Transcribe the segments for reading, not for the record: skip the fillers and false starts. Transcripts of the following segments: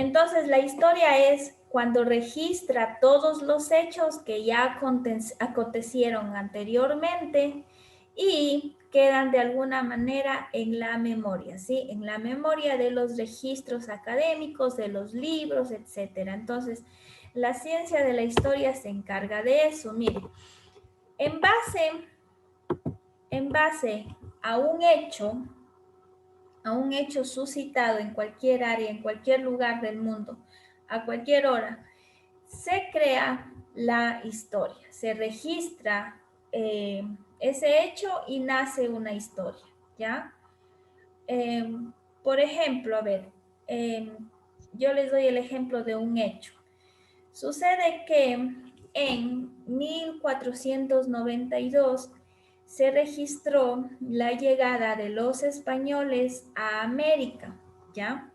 Entonces, la historia es cuando registra todos los hechos que ya acontecieron anteriormente y quedan de alguna manera en la memoria, ¿sí? En la memoria de los registros académicos, de los libros, etcétera. Entonces, la ciencia de la historia se encarga de eso. Mire, en base a un hecho suscitado en cualquier área, en cualquier lugar del mundo, a cualquier hora, se crea la historia, se registra ese hecho y nace una historia, ¿ya? Eh, por ejemplo, a ver, yo les doy el ejemplo de un hecho. Sucede que en 1492 se registró la llegada de los españoles a América, ¿ya?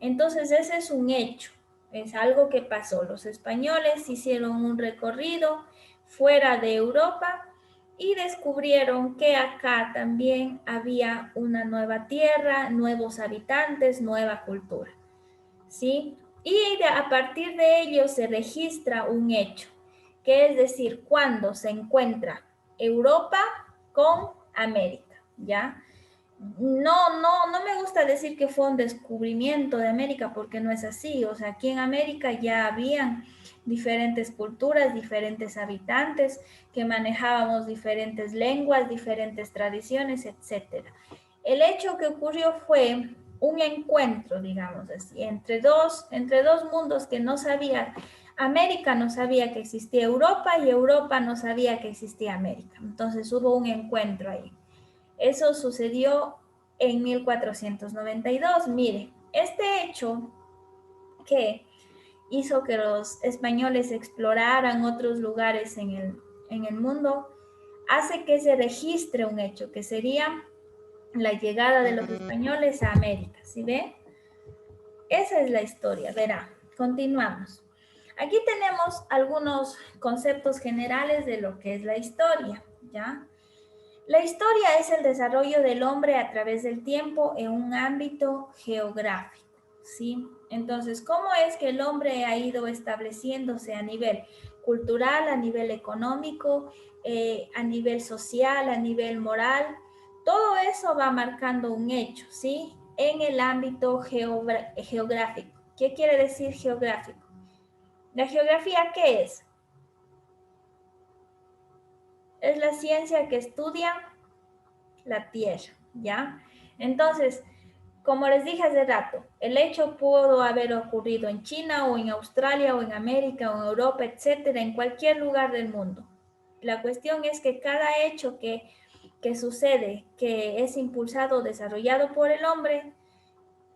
Entonces ese es un hecho, es algo que pasó. Los españoles hicieron un recorrido fuera de Europa y descubrieron que acá también había una nueva tierra, nuevos habitantes, nueva cultura, ¿sí? Y a partir de ello se registra un hecho, que es decir, cuando se encuentra Europa con América, ¿ya? No me gusta decir que fue un descubrimiento de América porque no es así. O sea, aquí en América ya habían diferentes culturas, diferentes habitantes, que manejábamos diferentes lenguas, diferentes tradiciones, etcétera. El hecho que ocurrió fue un encuentro, digamos así, entre dos mundos que no sabían. América no sabía que existía Europa y Europa no sabía que existía América. Entonces hubo un encuentro ahí. Eso sucedió en 1492. Mire, este hecho que hizo que los españoles exploraran otros lugares en el mundo, hace que se registre un hecho, que sería la llegada de los españoles a América. ¿Sí ve? Esa es la historia. Verá, continuamos. Aquí tenemos algunos conceptos generales de lo que es la historia, ¿ya? La historia es el desarrollo del hombre a través del tiempo en un ámbito geográfico, ¿sí? Entonces, ¿cómo es que el hombre ha ido estableciéndose a nivel cultural, a nivel económico, a nivel social, a nivel moral? Todo eso va marcando un hecho, ¿sí? En el ámbito geográfico. ¿Qué quiere decir geográfico? ¿La geografía qué es? Es la ciencia que estudia la Tierra, ¿ya? Entonces, como les dije hace rato, el hecho pudo haber ocurrido en China o en Australia o en América o en Europa, etcétera, en cualquier lugar del mundo. La cuestión es que cada hecho que sucede, que es impulsado o desarrollado por el hombre,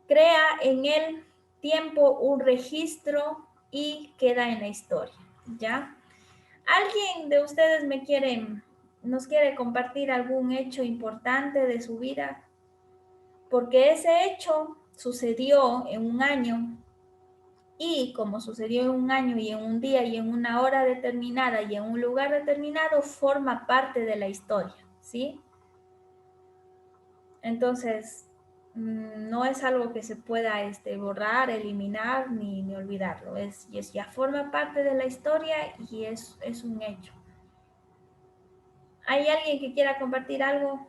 crea en el tiempo un registro y queda en la historia, ¿ya? ¿Alguien de ustedes nos quiere compartir algún hecho importante de su vida? Porque ese hecho sucedió en un año y como sucedió en un año y en un día y en una hora determinada y en un lugar determinado, forma parte de la historia, ¿sí? Entonces, no es algo que se pueda borrar, eliminar ni olvidarlo. Ya forma parte de la historia y es un hecho. ¿Hay alguien que quiera compartir algo?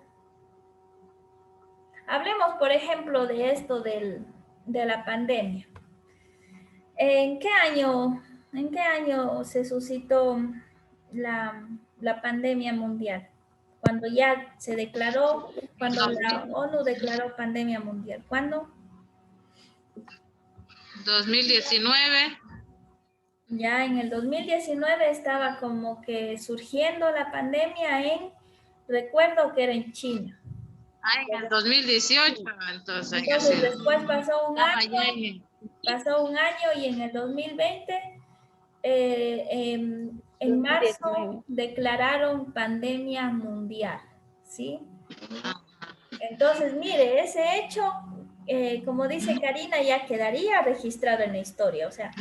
Hablemos, por ejemplo, de esto de la pandemia. ¿En qué año se suscitó la pandemia mundial? Cuando ya se declaró, cuando la ONU declaró pandemia mundial. ¿Cuándo? 2019. Ya en el 2019 estaba como que surgiendo la pandemia recuerdo que era en China. En el 2018, entonces haya Entonces sido. después Estaba ya pasó un año y en el 2020, en marzo, 2019. declararon pandemia mundial, ¿sí? ah, Entonces, mire, ese hecho, como dice Karina, ya quedaría registrado en la historia. O sea,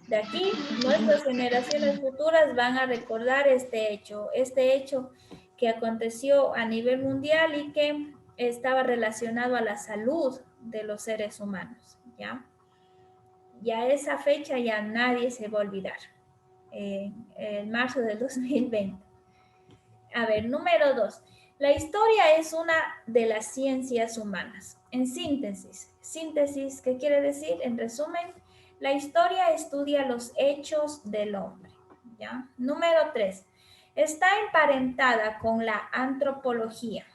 de aquí nuestras generaciones futuras van a recordar este hecho que aconteció a nivel mundial y que estaba relacionado a la salud de los seres humanos, ¿ya? Ya esa fecha ya nadie se va a olvidar. En marzo del 2020. A ver, número 2. La historia es una de las ciencias humanas. En síntesis, ¿qué quiere decir? En resumen, la historia estudia los hechos del hombre. ¿Ya? Número 3. Está emparentada con la antropología.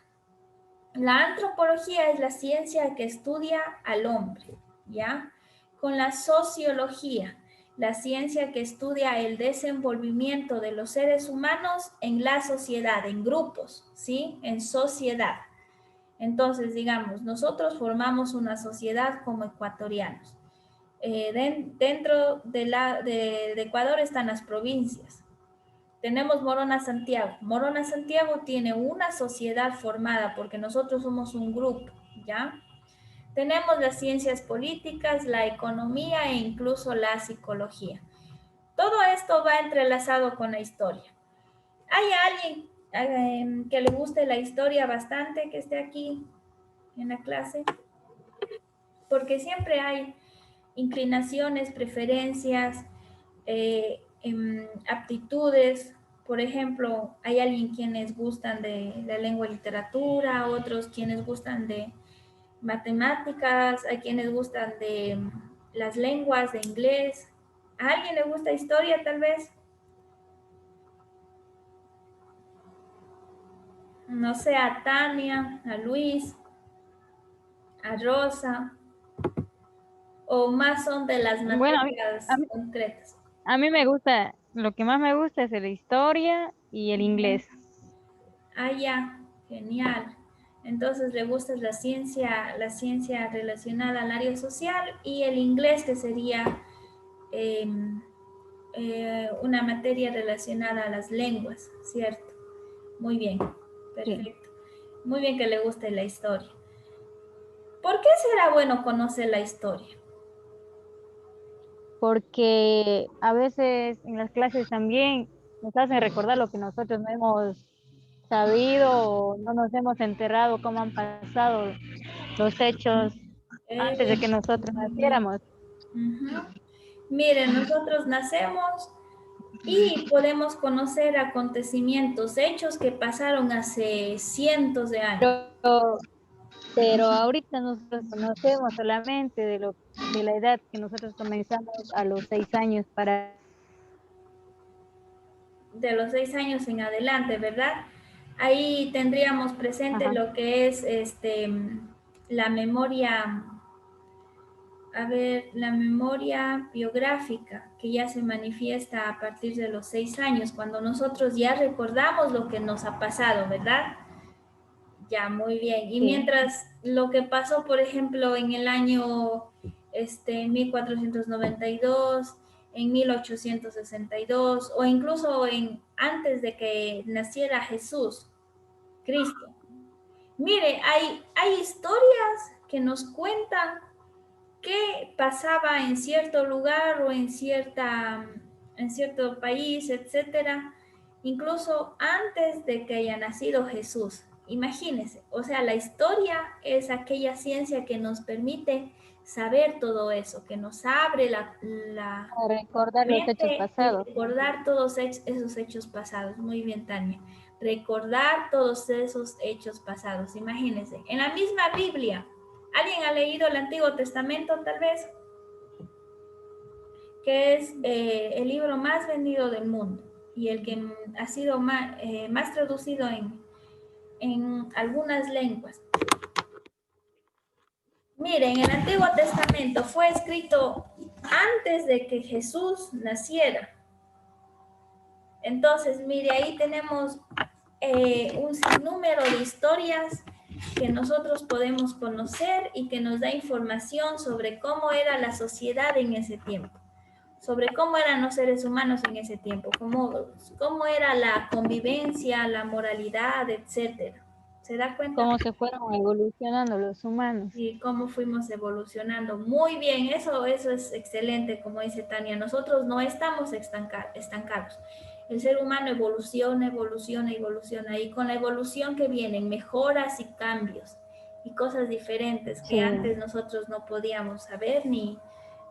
La antropología es la ciencia que estudia al hombre, ¿ya? Con la sociología, la ciencia que estudia el desenvolvimiento de los seres humanos en la sociedad, en grupos, ¿sí? En sociedad. Entonces, digamos, nosotros formamos una sociedad como ecuatorianos. Dentro de Ecuador están las provincias. Tenemos Morona Santiago. Morona Santiago tiene una sociedad formada porque nosotros somos un grupo, ¿ya? Tenemos las ciencias políticas, la economía e incluso la psicología. Todo esto va entrelazado con la historia. ¿Hay alguien que le guste la historia bastante que esté aquí en la clase? Porque siempre hay inclinaciones, preferencias, aptitudes. Por ejemplo, hay alguien quienes gustan de la lengua y literatura, otros quienes gustan de matemáticas, hay quienes gustan de las lenguas, de inglés. ¿A alguien le gusta historia tal vez? No sé, a Tania, a Luis, a Rosa, o más son de las Bueno, materias concretas. a mí me gusta, lo que más me gusta es la historia y el inglés. Ah, ya, genial. Entonces le gusta la ciencia relacionada al área social y el inglés, que sería eh, una materia relacionada a las lenguas, ¿cierto? Muy bien, Sí. perfecto. Muy bien que le guste la historia. ¿Por qué será bueno conocer la historia? Porque a veces en las clases también nos hacen recordar lo que nosotros no hemos sabido o no nos hemos enterado, cómo han pasado los hechos antes de que nosotros Muy bien. naciéramos. Ujú. Miren, nosotros nacemos y podemos conocer acontecimientos, hechos que pasaron hace cientos de años. Pero, pero ahorita nosotros conocemos solamente de la edad que nosotros comenzamos a los 6 años para... De los 6 años en adelante, ¿verdad? Ahí tendríamos presente Ajá. lo que es la memoria, a ver, la memoria biográfica, que ya se manifiesta a partir de los 6 años, cuando nosotros ya recordamos lo que nos ha pasado, ¿verdad? Ya, muy bien. Y Sí. mientras lo que pasó, por ejemplo, en el año 1492, en 1862, o incluso antes de que naciera Jesús, Cristo. Mire, hay historias que nos cuentan qué pasaba en cierto lugar o en cierto país, etcétera, incluso antes de que haya nacido Jesús. Imagínense, o sea, la historia es aquella ciencia que nos permite saber todo eso, que nos abre la Para recordar los hechos mente y pasados. recordar todos esos hechos pasados. Muy bien, Tania. Recordar todos esos hechos pasados. Imagínense, en la misma Biblia, ¿alguien ha leído el Antiguo Testamento tal vez? Que es el libro más vendido del mundo y el que ha sido más traducido en algunas lenguas. Miren, el Antiguo Testamento fue escrito antes de que Jesús naciera. Entonces, mire, ahí tenemos un sinnúmero de historias que nosotros podemos conocer y que nos da información sobre cómo era la sociedad en ese tiempo, sobre cómo eran los seres humanos en ese tiempo, cómo era la convivencia, la moralidad, etcétera. ¿Se da cuenta? Cómo se fueron evolucionando los humanos. Y cómo fuimos evolucionando. Muy bien, eso es excelente, como dice Tania. Nosotros no estamos estancados. El ser humano evoluciona, evoluciona, evoluciona. Y con la evolución que vienen mejoras y cambios y cosas diferentes que Sí. antes nosotros no podíamos saber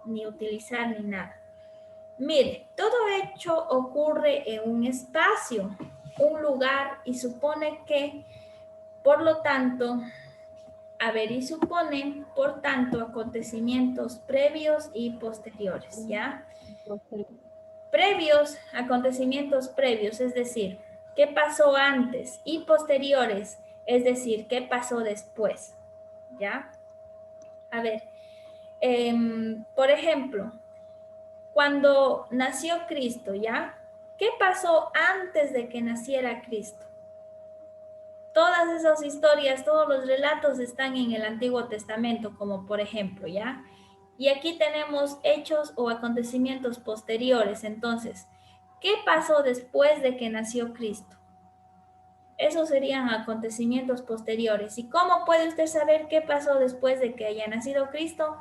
ni utilizar, ni nada. Mire, todo hecho ocurre en un espacio, un lugar, y supone que, por lo tanto, y supone, por tanto, acontecimientos previos y posteriores, ¿ya? Previos, acontecimientos previos, es decir, qué pasó antes, y posteriores, es decir, qué pasó después, ¿ya? A ver, por ejemplo, cuando nació Cristo, ¿ya? ¿Qué pasó antes de que naciera Cristo? Todas esas historias, todos los relatos están en el Antiguo Testamento, como por ejemplo, ¿ya? Y aquí tenemos hechos o acontecimientos posteriores. Entonces, ¿qué pasó después de que nació Cristo? Esos serían acontecimientos posteriores. ¿Y cómo puede usted saber qué pasó después de que haya nacido Cristo?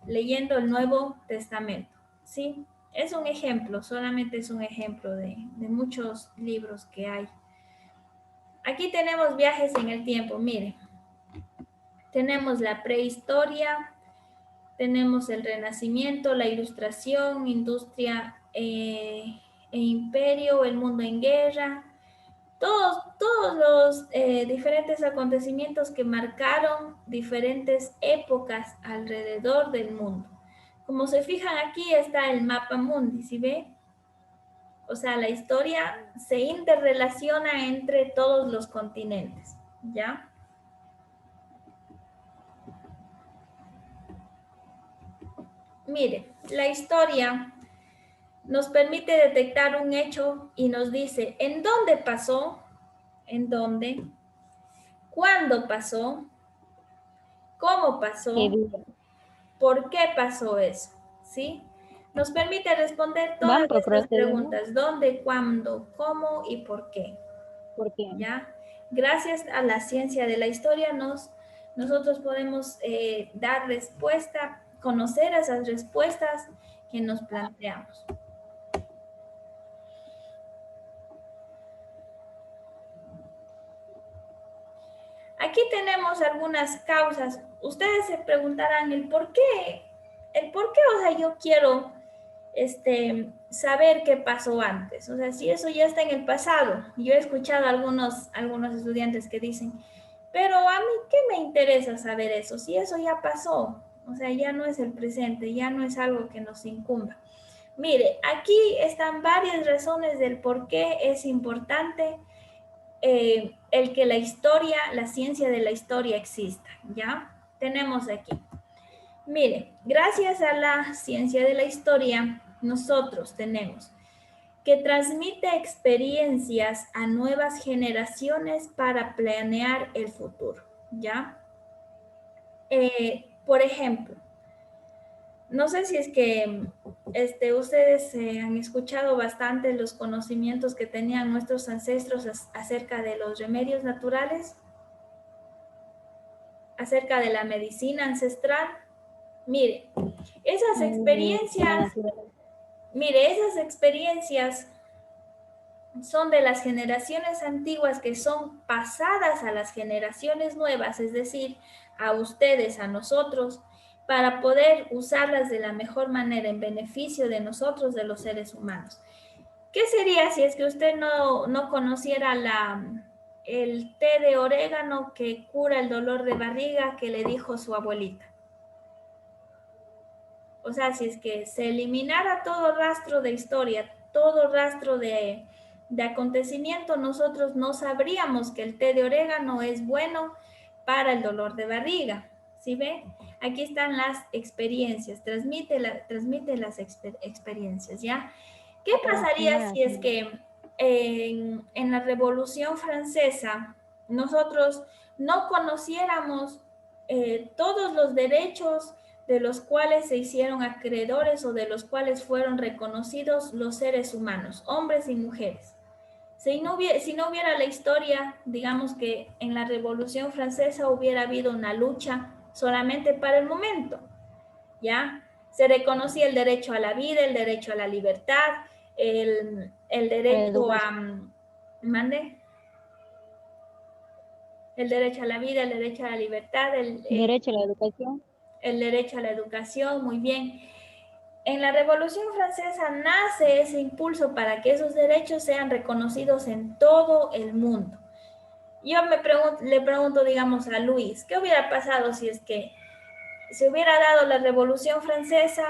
Leyendo el Nuevo Testamento, ¿sí? Es un ejemplo, solamente es un ejemplo de muchos libros que hay. Aquí tenemos viajes en el tiempo, miren. Tenemos la prehistoria, tenemos el Renacimiento, la Ilustración, industria e imperio, el mundo en guerra, todos los diferentes acontecimientos que marcaron diferentes épocas alrededor del mundo. Como se fijan, aquí está el mapa mundi, ¿sí ve? O sea, la historia se interrelaciona entre todos los continentes, ¿ya? Mire, la historia nos permite detectar un hecho y nos dice en dónde pasó, en dónde, cuándo pasó, cómo pasó, por qué pasó eso, ¿sí? Nos permite responder todas Banco estas procedemos. preguntas: dónde, cuándo, cómo y por qué, ¿Por qué? ¿ya? Gracias a la ciencia de la historia nosotros podemos dar respuesta, conocer esas respuestas que nos planteamos. Aquí tenemos algunas causas. Ustedes se preguntarán el por qué, o sea, yo quiero saber qué pasó antes. O sea, si eso ya está en el pasado. Yo he escuchado a algunos estudiantes que dicen, pero a mí, ¿qué me interesa saber eso? Si eso ya pasó, o sea, ya no es el presente, ya no es algo que nos incumba. Mire, aquí están varias razones del por qué es importante el que la historia, la ciencia de la historia exista, ¿ya? Tenemos aquí. Mire, gracias a la ciencia de la historia, nosotros tenemos que transmite experiencias a nuevas generaciones para planear el futuro, ¿ya? Por ejemplo, no sé si es que ustedes han escuchado bastante los conocimientos que tenían nuestros ancestros acerca de los remedios naturales, acerca de la medicina ancestral. Mire, esas experiencias, son de las generaciones antiguas que son pasadas a las generaciones nuevas, es decir, a ustedes, a nosotros, para poder usarlas de la mejor manera en beneficio de nosotros, de los seres humanos. ¿Qué sería si es que usted no conociera el té de orégano que cura el dolor de barriga que le dijo su abuelita? O sea, si es que se eliminara todo rastro de historia, todo rastro de acontecimiento, nosotros no sabríamos que el té de orégano es bueno para el dolor de barriga. ¿Sí ve? Aquí están las experiencias, transmite las experiencias, ¿ya? ¿Qué pasaría si es que en la Revolución Francesa nosotros no conociéramos todos los derechos de los cuales se hicieron acreedores o de los cuales fueron reconocidos los seres humanos, hombres y mujeres? Si no hubiera la historia, digamos que en la Revolución Francesa hubiera habido una lucha solamente para el momento, ¿ya? Se reconocía el derecho a la vida, el derecho a la libertad, el derecho a... ¿Mande? El derecho a la vida, el derecho a la libertad, Derecho a la educación. el derecho a la educación, muy bien. en la Revolución Francesa nace ese impulso para que esos derechos sean reconocidos en todo el mundo. Yo le pregunto, digamos, a Luis, ¿qué hubiera pasado si es que se hubiera dado la Revolución Francesa,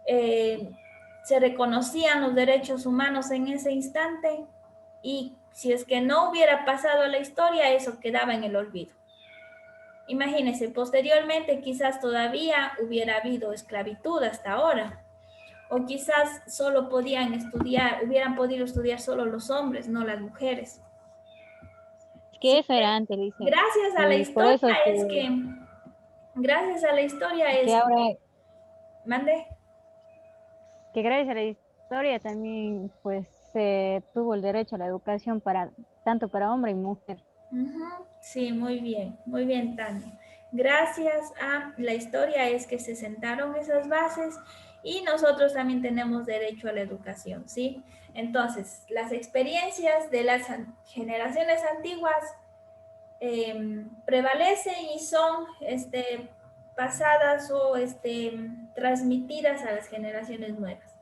se reconocían los derechos humanos en ese instante y si es que no hubiera pasado a la historia, eso quedaba en el olvido? Imagínense, posteriormente quizás todavía hubiera habido esclavitud hasta ahora, o quizás solo podían estudiar, hubieran podido estudiar solo los hombres, no las mujeres. Es que eso era antes, dice. Gracias a la Y por historia eso es que, gracias a la historia que es ahora, mande. que gracias a la historia también pues se tuvo el derecho a la educación para tanto para hombre y mujer. Sí, muy bien, Tania. Gracias a la historia es que se sentaron esas bases y nosotros también tenemos derecho a la educación, ¿sí? Entonces, las experiencias de las generaciones antiguas prevalecen y son pasadas o transmitidas a las generaciones nuevas.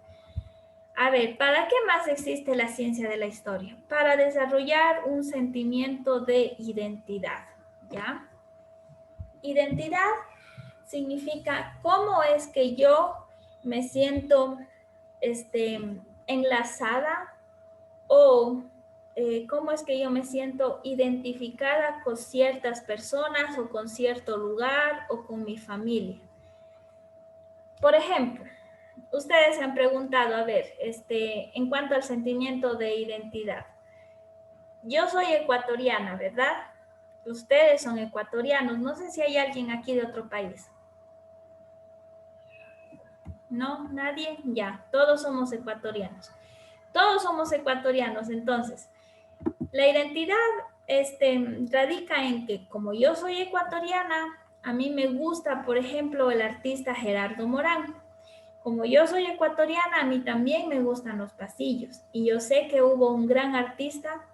A ver, ¿para qué más existe la ciencia de la historia? Para desarrollar un sentimiento de identidad, ¿ya? Identidad significa cómo es que yo me siento enlazada o cómo es que yo me siento identificada con ciertas personas o con cierto lugar o con mi familia. Por ejemplo, ustedes se han preguntado, a ver, en cuanto al sentimiento de identidad. Yo soy ecuatoriana, ¿verdad? Ustedes son ecuatorianos. No sé si hay alguien aquí de otro país. ¿No? ¿Nadie? Ya, todos somos ecuatorianos. Todos somos ecuatorianos, entonces. La identidad radica en que como yo soy ecuatoriana, a mí me gusta, por ejemplo, el artista Gerardo Morán. Como yo soy ecuatoriana, a mí también me gustan los pasillos. Y yo sé que hubo un gran artista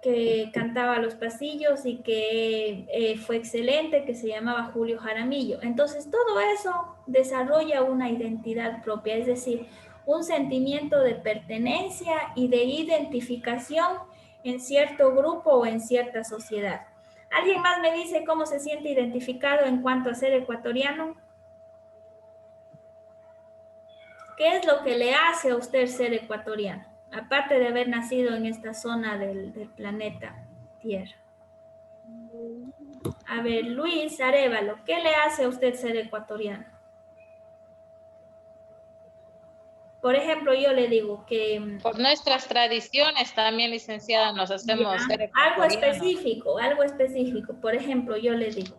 que cantaba los pasillos y que fue excelente, que se llamaba Julio Jaramillo. Entonces, todo eso desarrolla una identidad propia, es decir, un sentimiento de pertenencia y de identificación en cierto grupo o en cierta sociedad. ¿Alguien más me dice cómo se siente identificado en cuanto a ser ecuatoriano? ¿Qué es lo que le hace a usted ser ecuatoriano? Aparte de haber nacido en esta zona del planeta Tierra. A ver, Luis Arévalo, ¿qué le hace a usted ser ecuatoriano? Por ejemplo, yo le digo que Por nuestras tradiciones también, licenciada, nos hacemos ser ecuatorianos. algo específico. Por ejemplo, yo le digo,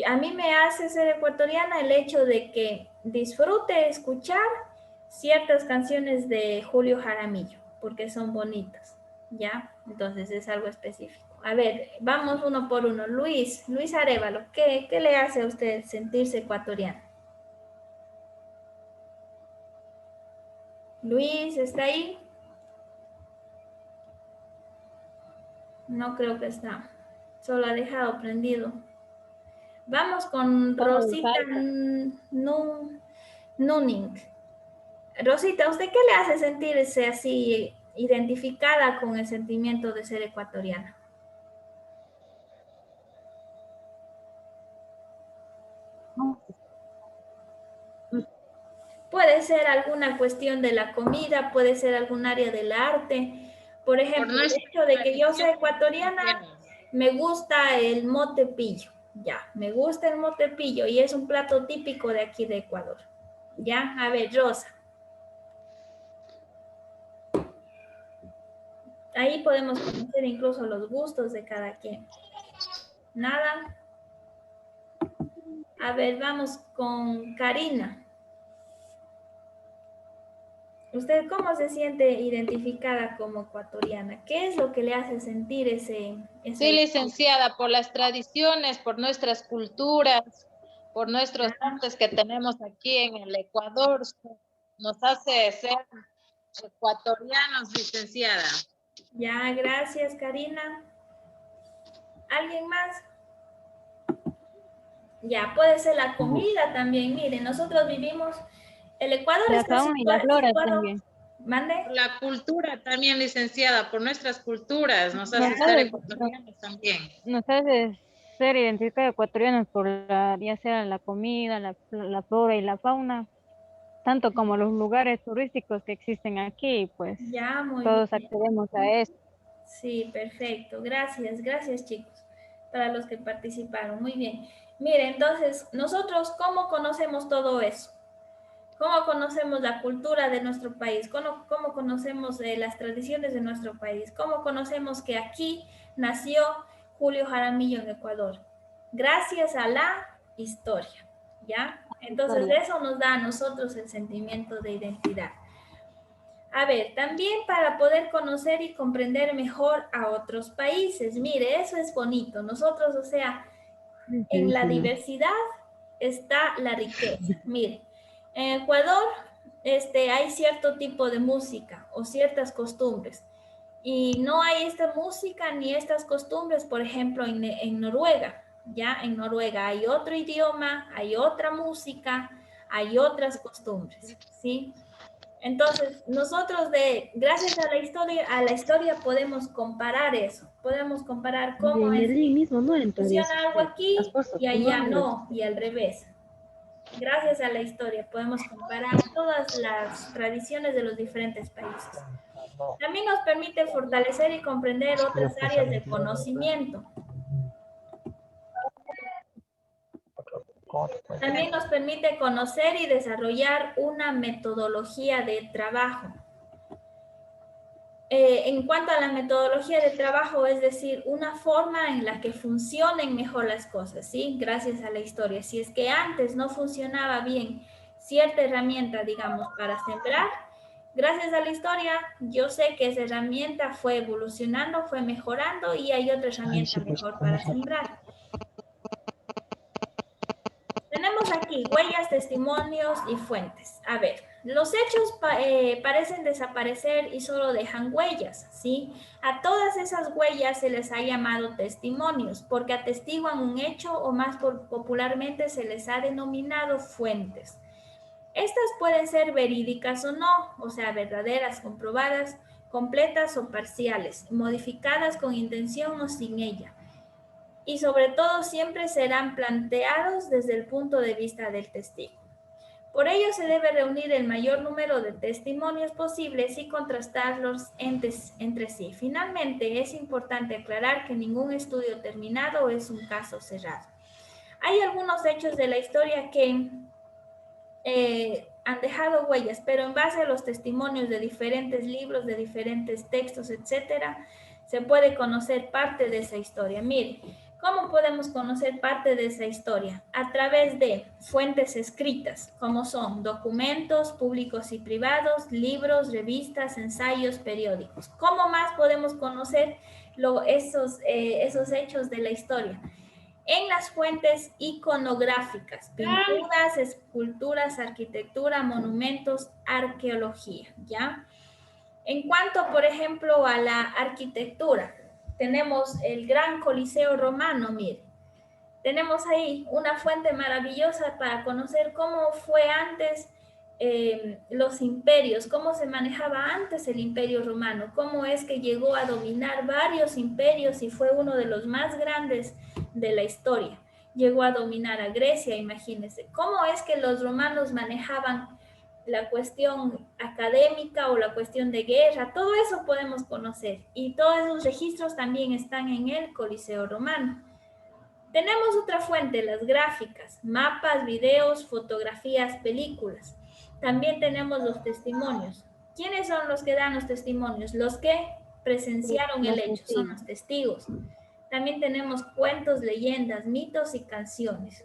a mí me hace ser ecuatoriana el hecho de que disfrute escuchar ciertas canciones de Julio Jaramillo, porque son bonitas, ¿ya? Entonces es algo específico. A ver, vamos uno por uno. Luis Arévalo, ¿qué le hace a usted sentirse ecuatoriano? Luis, ¿está ahí? No creo que está. Solo ha dejado prendido. Vamos con ¿Cómo le Rosita falta? Nuning. Rosita, ¿usted qué le hace sentirse así identificada con el sentimiento de ser ecuatoriana? Puede ser alguna cuestión de la comida, puede ser algún área del arte. Por Por ejemplo, el nuestra hecho de que yo sea tradición, ecuatoriana, me gusta el mote pillo. Ya, me gusta el mote pillo y es un plato típico de aquí de Ecuador. Ya, a ver, Rosa. Ahí podemos conocer incluso los gustos de cada quien. Nada. A ver, vamos con Karina. ¿Usted cómo se siente identificada como ecuatoriana? ¿Qué es lo que le hace sentir esa Sí, licenciada, por las tradiciones, por nuestras culturas, por nuestros artes que tenemos aquí en el Ecuador, nos hace ser ecuatorianos, licenciada. Ya, gracias, Karina. ¿Alguien más? Ya, puede ser la comida también. Miren, nosotros vivimos El Ecuador La está fauna y la flora situado, también. mande. Por la cultura también, licenciada, por nuestras culturas, nos hace Nos ser hace, ecuatorianos también. nos hace ser identificados ecuatorianos por la, ya sea la comida, la flora y la fauna, tanto como los lugares turísticos que existen aquí, pues Ya, muy todos bien. accedemos a eso. Sí, perfecto. Gracias, gracias chicos, para los que participaron. Muy bien. Mire, entonces, nosotros, ¿cómo conocemos todo eso? ¿Cómo conocemos la cultura de nuestro país? ¿Cómo conocemos las tradiciones de nuestro país? ¿Cómo conocemos que aquí nació Julio Jaramillo en Ecuador? Gracias a la historia, ¿ya? Entonces, Historia. eso nos da a nosotros el sentimiento de identidad. A ver, también para poder conocer y comprender mejor a otros países. Mire, eso es bonito. Nosotros, o sea, en la diversidad está la riqueza. Mire, en Ecuador hay cierto tipo de música o ciertas costumbres y no hay esta música ni estas costumbres, por ejemplo, en Noruega. Ya en Noruega hay otro idioma, hay otra música, hay otras costumbres, ¿sí? Entonces, nosotros gracias a la historia podemos comparar eso, podemos comparar cómo En es el link que mismo no entrarías funciona algo usted. Has aquí puesto y tu allá nombre. no, y al revés. Gracias a la historia podemos comparar todas las tradiciones de los diferentes países. También nos permite fortalecer y comprender otras áreas del conocimiento. También nos permite conocer y desarrollar una metodología de trabajo. En cuanto a la metodología de trabajo, es decir, una forma en la que funcionen mejor las cosas, ¿sí? Gracias a la historia. Si es que antes no funcionaba bien cierta herramienta, digamos, para sembrar, gracias a la historia, yo sé que esa herramienta fue evolucionando, fue mejorando y hay otra herramienta mejor para sembrar. Tenemos aquí huellas, testimonios y fuentes. A ver, los hechos parecen desaparecer y solo dejan huellas, ¿sí? A todas esas huellas se les ha llamado testimonios porque atestiguan un hecho o más popularmente se les ha denominado fuentes. Estas pueden ser verídicas o no, o sea, verdaderas, comprobadas, completas o parciales, modificadas con intención o sin ella y sobre todo siempre serán planteados desde el punto de vista del testigo. Por ello se debe reunir el mayor número de testimonios posibles y contrastarlos entre sí. Finalmente, es importante aclarar que ningún estudio terminado es un caso cerrado. Hay algunos hechos de la historia que han dejado huellas, pero en base a los testimonios de diferentes libros, de diferentes textos, etcétera, se puede conocer parte de esa historia. Mire, ¿cómo podemos conocer parte de esa historia? A través de fuentes escritas, como son documentos públicos y privados, libros, revistas, ensayos, periódicos. ¿Cómo más podemos conocer esos hechos de la historia? En las fuentes iconográficas, pinturas, esculturas, arquitectura, monumentos, arqueología, ¿ya? En cuanto, por ejemplo, a la arquitectura, tenemos el Gran Coliseo Romano, mire. Tenemos ahí una fuente maravillosa para conocer cómo fue antes los imperios, cómo se manejaba antes el imperio romano, cómo es que llegó a dominar varios imperios y fue uno de los más grandes de la historia. Llegó a dominar a Grecia, imagínense. ¿Cómo es que los romanos manejaban la cuestión académica o la cuestión de guerra? Todo eso podemos conocer y todos esos registros también están en el Coliseo Romano. Tenemos otra fuente, las gráficas, mapas, videos, fotografías, películas. También tenemos los testimonios. ¿Quiénes son los que dan los testimonios? Los que presenciaron el Los hecho, son testigos. los testigos. También tenemos cuentos, leyendas, mitos y canciones.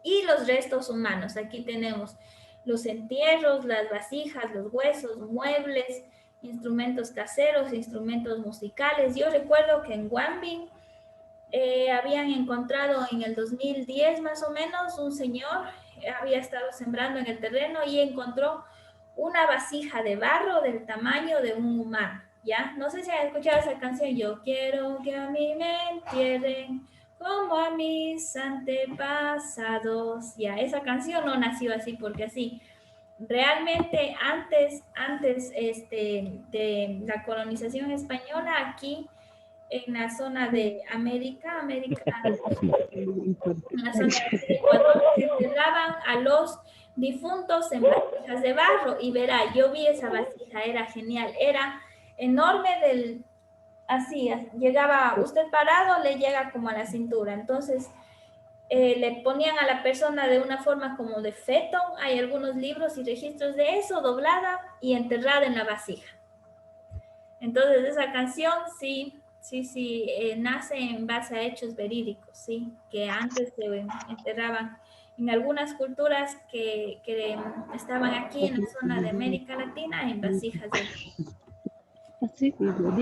Y los restos humanos. Aquí tenemos los entierros, las vasijas, los huesos, muebles, instrumentos caseros, instrumentos musicales. Yo recuerdo que en Guambin habían encontrado en el 2010 más o menos, un señor había estado sembrando en el terreno y encontró una vasija de barro del tamaño de un humano, ¿ya? No sé si han escuchado esa canción, yo quiero que a mí me entierren como a mis antepasados, ya, esa canción no nació así porque así. Realmente antes de la colonización española, aquí en la zona de América, en la zona de Ecuador, se enterraban a los difuntos en vasijas de barro. Y verá, yo vi esa vasija, era genial, era enorme así, llegaba usted parado, le llega como a la cintura. Entonces, le ponían a la persona de una forma como de feto, hay algunos libros y registros de eso, doblada y enterrada en la vasija. Entonces esa canción sí, nace en base a hechos verídicos, sí, que antes se enterraban en algunas culturas que estaban aquí en la zona de América Latina en vasijas de...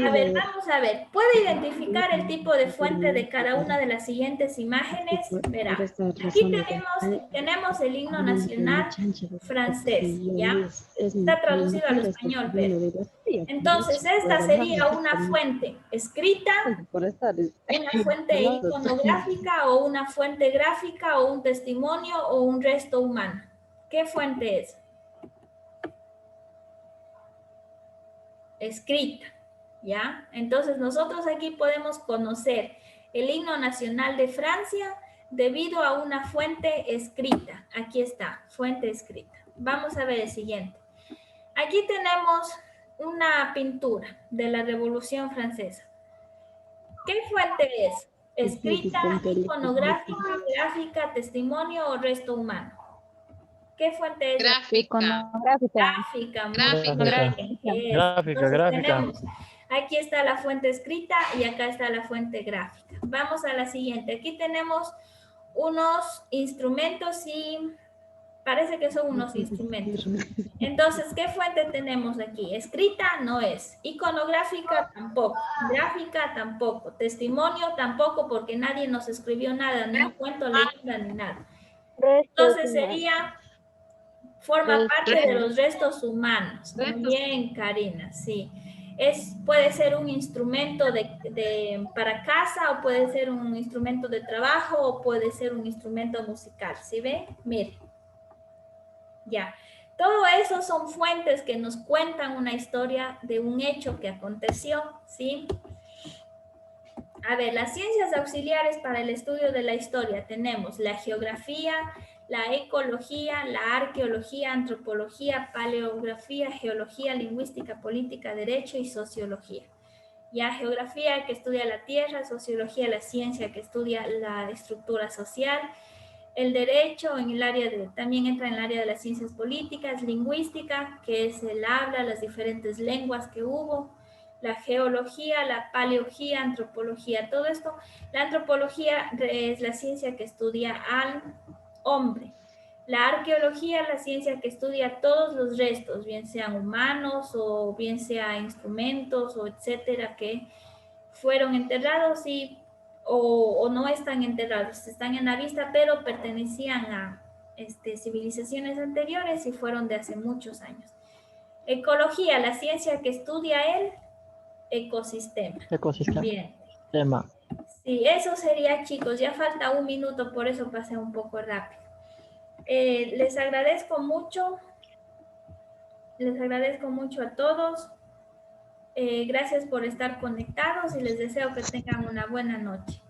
A ver, vamos a ver. ¿Puede identificar el tipo de fuente de cada una de las siguientes imágenes? Verá, aquí tenemos el himno nacional francés, ¿ya? Está traducido al español, pero... Entonces, esta sería una fuente escrita, una fuente iconográfica o una fuente gráfica o un testimonio o un resto humano. ¿Qué fuente es? Escrita, ¿ya? Entonces nosotros aquí podemos conocer el himno nacional de Francia debido a una fuente escrita. Aquí está, fuente escrita. Vamos a ver el siguiente. Aquí tenemos una pintura de la Revolución Francesa. ¿Qué fuente es? Escrita, iconográfica, gráfica, testimonio o resto humano. ¿Qué fuente es? Gráfica. Gráfica, muy bien. Gráfica. Aquí está la fuente escrita y acá está la fuente gráfica. Vamos a la siguiente. Aquí tenemos unos instrumentos y parece que son unos instrumentos. Entonces, ¿qué fuente tenemos aquí? Escrita no es, iconográfica tampoco, gráfica tampoco, testimonio tampoco porque nadie nos escribió nada, ni un cuento, leyenda, ni nada. Entonces sería, forma parte de los restos humanos. Muy bien, Karina, sí. Puede ser un instrumento para casa o puede ser un instrumento de trabajo o puede ser un instrumento musical. ¿Sí ve? Mire. Ya. Todo eso son fuentes que nos cuentan una historia de un hecho que aconteció, ¿sí? A ver, las ciencias auxiliares para el estudio de la historia tenemos la geografía, la ecología, la arqueología, antropología, paleografía, geología, lingüística, política, derecho y sociología. Ya geografía que estudia la tierra, sociología la ciencia que estudia la estructura social, el derecho en el área también entra en el área de las ciencias políticas, lingüística, que es el habla, las diferentes lenguas que hubo, la geología, la paleología, antropología, todo esto. La antropología es la ciencia que estudia al hombre. La arqueología, la ciencia que estudia todos los restos, bien sean humanos o bien sea instrumentos o etcétera, que fueron enterrados o no están enterrados, están en la vista, pero pertenecían a civilizaciones anteriores y fueron de hace muchos años. Ecología, la ciencia que estudia el ecosistema. Bien. Sí, eso sería, chicos. Ya falta un minuto, por eso pasé un poco rápido. Les agradezco mucho. Les agradezco mucho a todos. Gracias por estar conectados y les deseo que tengan una buena noche.